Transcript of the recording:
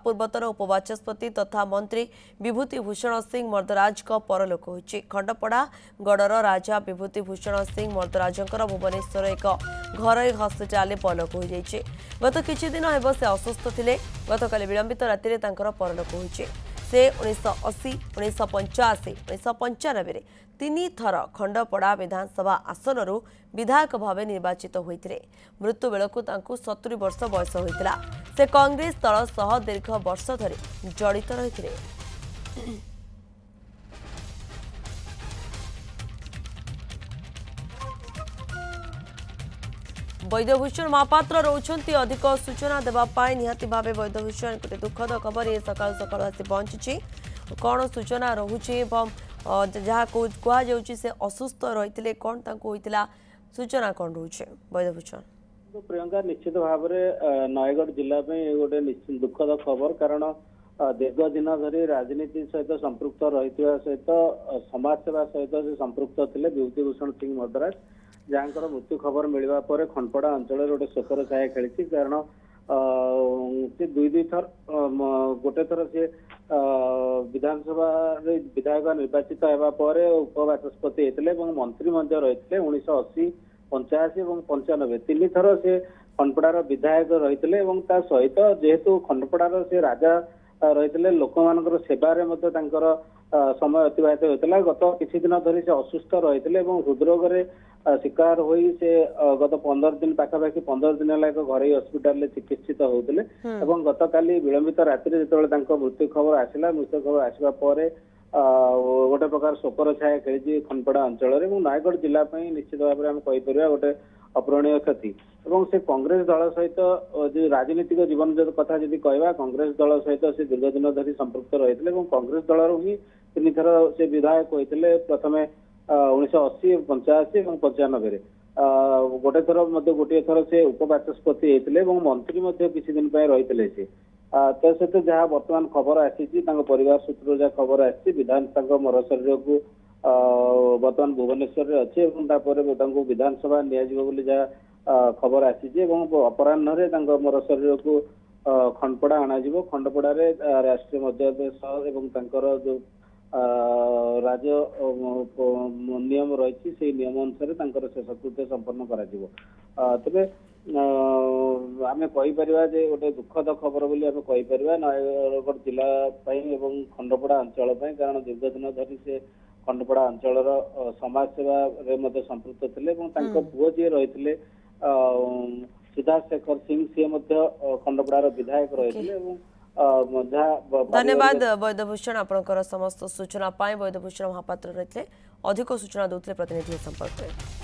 पूर्वतन उपबाचस्पति तथा मंत्री विभूति भूषण सिंह मर्दराज परलोक होइछि। खंडपड़ा गड़र राजा विभूति भूषण सिंह मर्दराजंकर भुवनेश्वर एक घरोई हस्पिटाल परलोक हो जाइछि। गत किछि दिन हेब से असुस्थ थिले। गतकाली विलंबित राति तांकर परलोक होइछि। से 1980, 1985, 1995 तीन थर खंडपड़ा विधानसभा आसनरू विधायक भाव निर्वाचित होते। मृत्यु बेलू 70 वर्ष बयस होता। से कांग्रेस दल सह दीर्घ वर्ष धरी जड़ित रही। वैद्यभूषण महापात्र रोचंती अधिक सूचना देवाई निहाती भाव वैद्यभूषण गोटे दुखद खबर ये सकाल सकाल आसी पहुंची। कौन सूचना रोचे जहाँ कहुचे से असुस्थ रही कौन होता सूचना कौन रोचे वैद्यभूषण? प्रियंका निश्चित भाव में नयगढ़ जिला में गोटे निश्चित दुखद खबर कारण दीर्घ दिन धरी राजनीति सहित संपृक्त रही सहित समाजसेवा सहित से संपृक्त थे विभूति भूषण सिंह मर्दराज जहाँ मृत्यु खबर मिलवा पर खंडपड़ा अंचल गोटे शोकर छाया खेली कारण से दुई थर गोटे थर से विधानसभा विधायक निर्वाचित होगा उपबाचस्पति होते मंत्री रही 1980, 85 और 95 तीन थर से खंडपड़ार विधायक रही सहित जेहेतु खंडपड़ार से राजा रही लोक मान सेवार समय अतिबाहित होता। गत किसी दिन धरी से असुस्थ रही हृदरोग शिकार होई से गत 15 दिन पाखापाखि 15 दिन है एक घर हस्पिटाल चिकित्सित होते। गत काली विलंबित राति जो मृत्यु खबर आसला मृत्यु खबर आसवा गोटे प्रकार शोकर छाया खेली खंडपड़ा अंचल नयगढ़ जिला निश्चित भाव में कहीपर गोटे अपूरणीय क्षति। से कांग्रेस दल सहित जो राजनीतिक जीवन कथा जब कह कांग्रेस दल सहित से दीर्घ दिन धरी संपृक्त रही कांग्रेस दल ही तीन थर से विधायक होते प्रथम 1980, 85 और 95 गोटे थर गोटे थर से उपबाचस्पति होते मंत्री किसी दिन रही से सहित जहाँ बर्तमान खबर आसी परिवार सूत्र जहाँ खबर आसी विधान मर शरीर को बर्तमान भुवनेश्वर अच्छे विधानसभा जहाँ खबर आसी अपराह्न मर शरीर को खंडपड़ा अणाजिव खंडपड़ा राष्ट्रीय मर्यादा जो राज नियम रही से नियम अनुसार शेषकृत्य संपन्न करा तेरे आम कहीपर गोटे दुखद खबर बोली आम कहीपर नयगढ़ जिला खंडपड़ा अंचल कारण दीर्घ दिन धरी से खंडपड़ा अंचल समाज सेवा संपृक्त थे पुओ जी रही सिद्धार्थ सिंह सी खंडपड़ार विधायक रही। धन्यवाद वैद्यभूषण आपंकर समस्त सूचना वैद्यभूषण महापात्र रही अधिक सूचना दूसरे प्रतिनिधि संपर्क में।